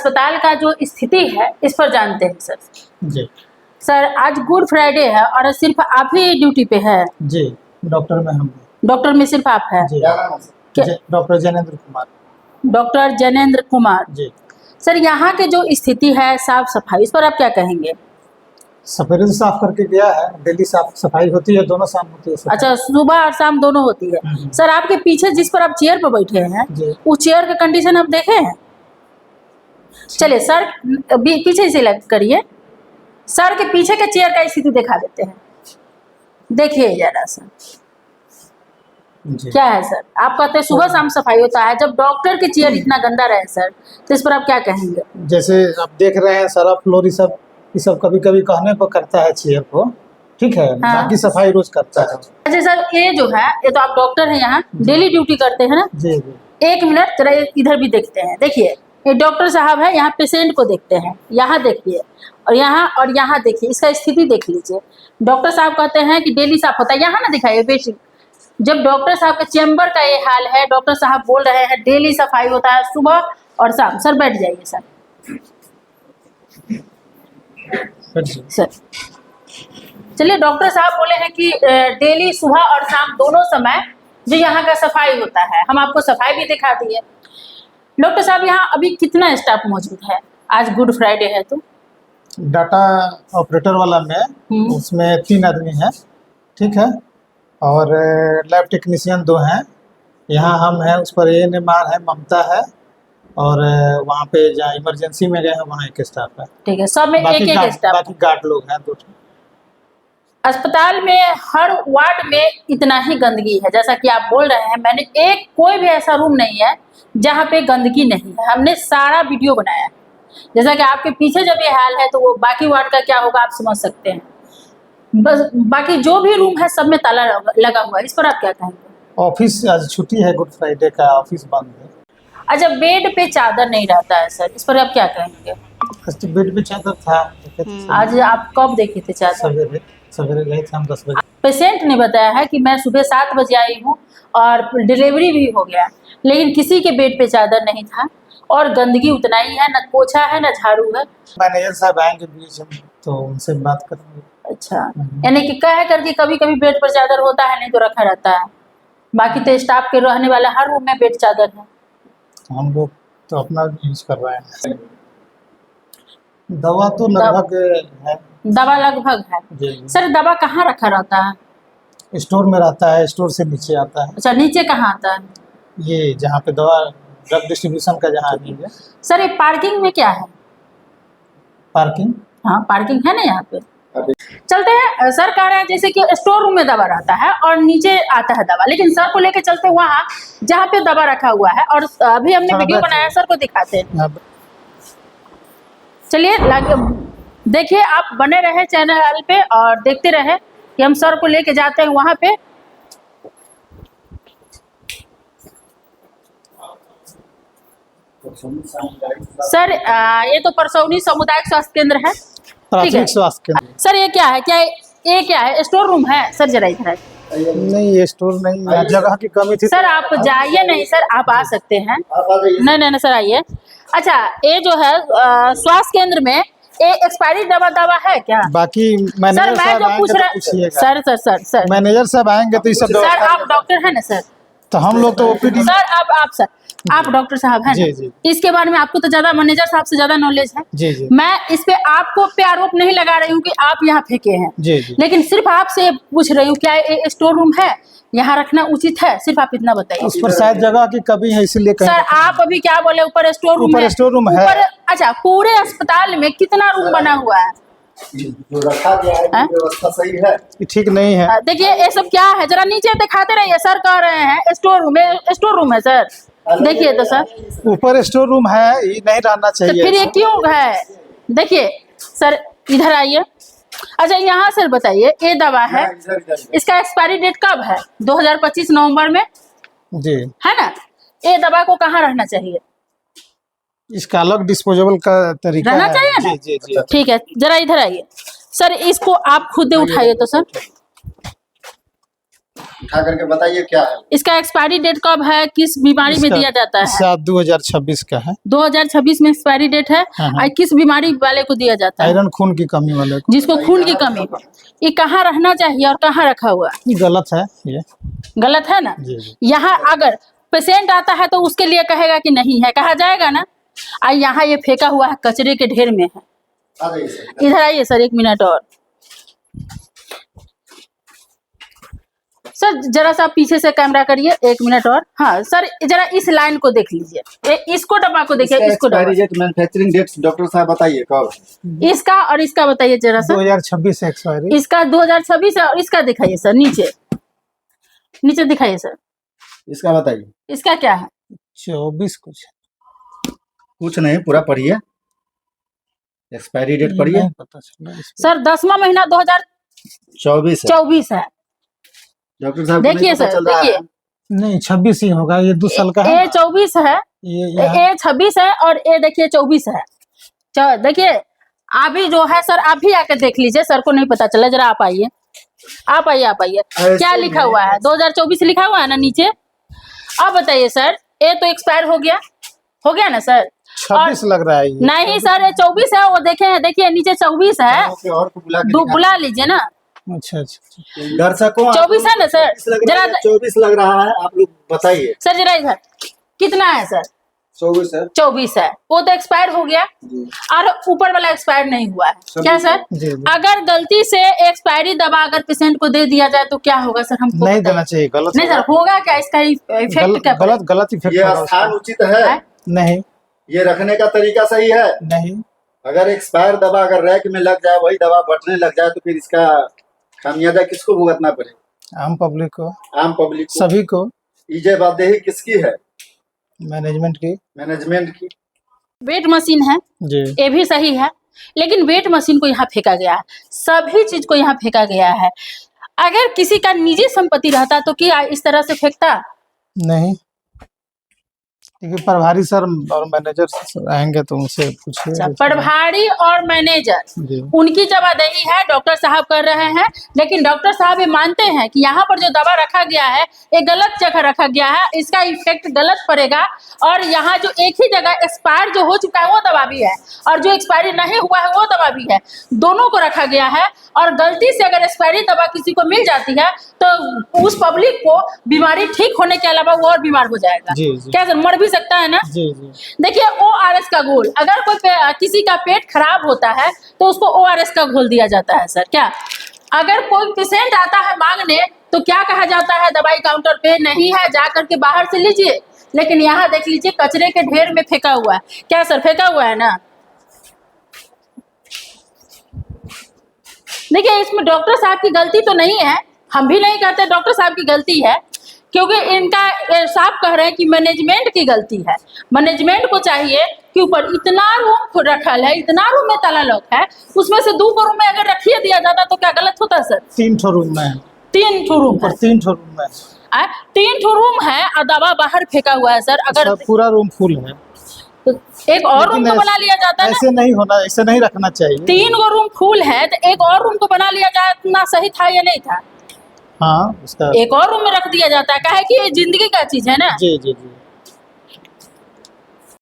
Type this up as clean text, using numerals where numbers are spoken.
अस्पताल का जो स्थिति है इस पर जानते हैं सर। जी सर आज गुड फ्राइडे है और सिर्फ आप ही ड्यूटी पे है? जी, डॉक्टर में हम डॉक्टर में सिर्फ आप है? जी, doctor Jainendra Kumar. Doctor Jainendra Kumar ji sir, यहाँ के जो स्थिति है साफ सफाई, इस पर आप क्या कहेंगे? सफेद साफ करके गया है, डेली साफ सफाई होती है, दोनों शाम होती है सफाई। अच्छा, सुबह और शाम दोनों होती है। सर आपके पीछे जिस पर आप चेयर पर बैठे हैं उस चेयर का कंडीशन आप देखे हैं? चलिए सर पीछे से लग करिए, सर के पीछे के चेयर का स्थिति दिखा देते हैं, देखिए जरा सा क्या है सर। आप कहते हैं सुबह शाम सफाई होता है, जब डॉक्टर के चेयर इतना गंदा रहे सर, तो इस पर आप क्या कहेंगे? जैसे आप देख रहे हैं सारा फ्लोर ये सब कभी कभी कहने पर करता है चेयर को, ठीक है। हाँ। बाकी सफाई रोज करता है। अच्छा सर, ये जो है ये तो आप डॉक्टर हैं, यहाँ डेली ड्यूटी करते हैं ना? जी जी। एक मिनट जरा इधर भी देखते हैं, देखिए ये डॉक्टर साहब है, यहाँ पेशेंट को देखते हैं, यहाँ देखिए और यहाँ देखिए, इसका स्थिति देख लीजिए। डॉक्टर साहब कहते हैं कि डेली साफ होता है, यहाँ ना दिखाइए बेसिक। जब डॉक्टर साहब के चेम्बर का ये हाल है, डॉक्टर साहब बोल रहे हैं डेली सफाई होता है सुबह और शाम। सर बैठ जाइए सर। सर चलिए, डॉक्टर साहब बोले हैं कि डेली सुबह और शाम दोनों समय जो यहाँ का सफाई होता है, हम आपको सफाई भी दिखा दिए। डॉक्टर साहब यहाँ अभी कितना स्टाफ मौजूद है? आज गुड फ्राइडे है तो डाटा ऑपरेटर वाला में उसमें 3 आदमी हैं, ठीक है, और लैब टेक्नीशियन 2 हैं। यहाँ हम हैं, उस पर ANMR है, ममता है, और वहाँ पे जहाँ इमरजेंसी में गए हैं वहाँ एक स्टाफ है। ठीक है, सब में एक स्टाफ। बाकी गार्ड लोग हैं 2। अस्पताल में हर वार्ड में इतना ही गंदगी है, जैसा कि आप बोल रहे हैं। मैंने कोई भी ऐसा रूम नहीं है जहाँ पे गंदगी नहीं है। हमने सारा वीडियो बनाया है, जैसा कि आपके पीछे जब ये हाल है तो वो बाकी वार्ड का क्या होगा आप समझ सकते हैं। बस बाकी जो भी रूम है सब में ताला लगा हुआ है, इस पर आप क्या कहेंगे? ऑफिस आज छुट्टी है, गुड फ्राइडे का ऑफिस बंद है। अच्छा, बेड पे चादर नहीं रहता है सर, इस पर आप क्या कहेंगे? तो बेड पे चादर था। आज आप कब देखे थे चादर? सवेरे गए थे हम 10 बजे। पेशेंट ने बताया है कि मैं सुबह 7 बजे आई हूँ और डिलीवरी भी हो गया, लेकिन किसी के बेड पे चादर नहीं था और गंदगी उतना ही है, न पोछा है न झाड़ू है। मैनेजर साहब आएंगे बीच में तो उनसे बात करेंगे। अच्छा, यानी कि कह करके कभी कभी बेड पर चादर होता है, नहीं तो रखा रहता है। बाकी तो स्टाफ के रहने वाला हर रूम में बेड चादर है। हम लोग तो अपना यूज कर रहे हैं। दवा तो लगभग है। दवा लगभग है जी। सर दवा कहाँ रखा रहता है? स्टोर में रहता है, स्टोर से नीचे आता है। अच्छा, नीचे कहाँ आता है? ये जहाँ पे दवा ड्रग डिस्ट्रीब्यूशन का जहाँ है। सर ये पार्किंग में क्या है? पार्किंग? हाँ पार्किंग है ना यहाँ पे। चलते हैं, सर कह रहे हैं जैसे कि स्टोर रूम में दवा रहता है और नीचे आता है दवा, लेकिन सर को लेके चलते वहाँ जहाँ पे दवा रखा हुआ है, और अभी हमने वीडियो बनाया, सर को दिखाते हैं। चलिए देखिए, आप बने रहे चैनल पे और देखते रहे कि हम सर को लेके जाते हैं वहाँ पे। सर ये तो परसौनी सामुदायिक स्वास्थ्य केंद्र है, ठीक है। स्वास्थ्य केंद्र। सर ये क्या है? क्या है? स्टोर रूम है सर? जरा इधर नहीं, ये स्टोर नहीं, जगह की कमी थी। सर आप जाइए, नहीं सर आप आ सकते हैं। नहीं सर आइए। अच्छा, ये जो है स्वास्थ्य केंद्र में एक्सपायरी दवा है क्या? बाकी मैनेजर साहब आएंगे तो सर मैनेजर साहब आएंगे तो ये सब। सर आप डॉक्टर हैं ना सर? तो हम लोग तो OPD। सर आप डॉक्टर साहब हैं? जी। इसके बारे में आपको तो ज्यादा मैनेजर साहब से ज्यादा नॉलेज है। जी। मैं इस पे आपको पे आरोप नहीं लगा रही हूँ कि आप यहाँ फेंके हैं। जी। लेकिन सिर्फ आपसे पूछ रही हूँ, क्या ये स्टोर रूम है, यहाँ रखना उचित है? सिर्फ आप इतना बताइए। उस पर शायद जगह की कमी है, इसीलिए। सर आप अभी क्या बोले? ऊपर स्टोर रूम है। अच्छा, पूरे अस्पताल में कितना रूम बना हुआ है? जो रखा गया है व्यवस्था सही है, ठीक नहीं है। देखिए ये सब क्या है, जरा नीचे दिखाते रहिए। सर कह रहे हैं स्टोर रूम है सर, देखिए तो सर ऊपर स्टोर रूम है, ये नहीं रहना चाहिए। तो फिर ये क्यों है? देखिए सर इधर आइए। अच्छा यहाँ सर बताइए, ये दवा है, इसका एक्सपायरी डेट कब है? 2025 नवंबर में जी, है ना? ये दवा को कहाँ रहना चाहिए? इसका अलग डिस्पोजेबल का तरीका रहना चाहिए ना? जी। ठीक है, जरा इधर आइए सर, इसको आप खुद उठाइए तो सर। उठा करके बताइए क्या है। इसका एक्सपायरी डेट कब है, किस बीमारी में इसका दिया जाता है? 7/2026 का है। 2026 में एक्सपायरी डेट है। हाँ। और किस बीमारी वाले को दिया जाता है? आयरन खून की कमी वाले को। जिसको खून की कमी हो। ये कहाँ रहना चाहिए और कहाँ रखा हुआ है? ये गलत है, ये गलत है ना। जी जी। यहाँ अगर पेशेंट आता है तो उसके लिए कहेगा कि नहीं है, कहा जाएगा ना। यहाँ ये फेंका हुआ है, कचरे के ढेर में है। आ जाइए सर। इधर आइए सर, 1 मिनट और। सर जरा सा पीछे से कैमरा करिए, 1 मिनट और। हाँ सर, जरा इस लाइन को देख लीजिए, इसको डब्बा को देखिए, इसको डब्बा। Expiry date, manufacturing dates doctor साहब बताइए कब है? इसका और इसका बताइए जरा सा। 2026 एक्सपायरी। इसका 2026 है और इसका दिखाइए सर, नीचे नीचे दिखाइए सर। इसका बताइए। इसका क्या है? 24 कुछ नहीं, पूरा पढ़िए, एक्सपायरी डेट पढ़िए। नहीं पता चला इसको। सर 10वां महीना 2024 है। डॉक्टर साहब को नहीं देखिए पता सर, चल रहा है? देखिए नहीं 26 ही होगा, ये 2 साल का है। ए 24 है, ए 26 है और ए देखिए 24 है। देखिए अभी जो है सर, आप भी आकर देख लीजिए, सर को नहीं पता चला। जरा आप आइए, आप आइए, आप आइए। क्या लिखा हुआ है? 2024 लिखा हुआ है ना नीचे। अब बताइए सर, ए तो एक्सपायर हो गया ना सर। 26 लग रहा है ये। नहीं सर, ये 24 है। वो देखे, देखिए नीचे 24 है। और को बुला के बुला लीजिए ना। अच्छा अच्छा। दर्शकों 24 है ना सर? जरा 24 लग रहा है, आप लोग बताइए। सर जरा इधर कितना है सर? 24 है। 24 है। वो तो एक्सपायर हो गया और ऊपर वाला एक्सपायर नहीं हुआ है। क्या सर? जी, जी। अगर गलती से एक्सपायरी दवा अगर पेशेंट को दे दिया जाए तो क्या होगा सर? हमको नहीं बताइए। देना चाहिए, गलत नहीं सर, होगा क्या? इसका इफेक्ट क्या गलत गलत इफेक्ट ये होगा स्थान उसका। उचित है? नहीं ये रखने का तरीका सही है? नहीं। अगर एक्सपायर दवा अगर रैक में लग जाए, वही दवा बटने लग जाए, तो फिर इसका खामियाजा किसको भुगतना पड़ेगा? आम पब्लिक को, आम पब्लिक को। सभी को। ईजेबादेही किसकी है? मैनेजमेंट की। मैनेजमेंट की। वेट मशीन है, जी। ये भी सही है, लेकिन वेट मशीन को यहाँ फेंका गया है, सभी चीज को यहाँ फेंका गया है। अगर किसी का निजी संपत्ति रहता तो क्या इस तरह से फेंकता? नहीं, क्योंकि प्रभारी सर और मैनेजर सर आएंगे तो उनसे पूछिए। प्रभारी और मैनेजर, जी। उनकी जवाबदेही है, डॉक्टर साहब कर रहे हैं। लेकिन डॉक्टर साहब ये मानते हैं कि यहाँ पर जो दवा रखा गया है ये गलत जगह रखा गया है, इसका इफेक्ट गलत पड़ेगा। और यहाँ जो एक ही जगह एक्सपायर जो हो चुका है वो दवा भी है और जो एक्सपायरी नहीं हुआ है वो दवा भी है, दोनों को रखा गया है। और गलती से अगर एक्सपायरी दवा किसी को मिल जाती है तो उस पब्लिक को बीमारी ठीक होने के अलावा वो और बीमार हो जाएगा। जी, जी। क्या सर, मर भी सकता है ना। जी जी। देखिए ORS का घोल, अगर कोई किसी का पेट खराब होता है तो उसको ORS का घोल दिया जाता है सर। क्या अगर कोई पेशेंट आता है मांगने तो क्या कहा जाता है? दवाई काउंटर पे नहीं है, जा करके बाहर से लीजिए। लेकिन यहाँ देख लीजिए, कचरे के ढेर में फेंका हुआ है। क्या सर, फेंका हुआ है ना। देखिए इसमें डॉक्टर साहब की गलती तो नहीं है, हम भी नहीं कहते डॉक्टर साहब की गलती है, क्योंकि इनका साहब कह रहे हैं कि मैनेजमेंट की गलती है। मैनेजमेंट को चाहिए कि ऊपर इतना रूम रखल है, इतना रूम में ताला लॉक है, उसमें से 2 रूम में अगर रखिए दिया जाता तो क्या गलत होता सर? 3 ठो रूम में है। 3 रूम है। 3 ठो रूम में 3 रूम है और दवा बाहर फेंका हुआ है सर। अगर सब पूरा रूम फुल है। तो एक और रूम को बना लिया जाता है ना। ऐसे नहीं होना, ऐसे नहीं रखना चाहिए। 3 गो रूम फुल है तो एक और रूम को बना लिया जाना सही था या नहीं था? हाँ, उसका एक और रूम में रख दिया जाता है, क्या है कि ये जिंदगी का चीज है ना। जी जी जी।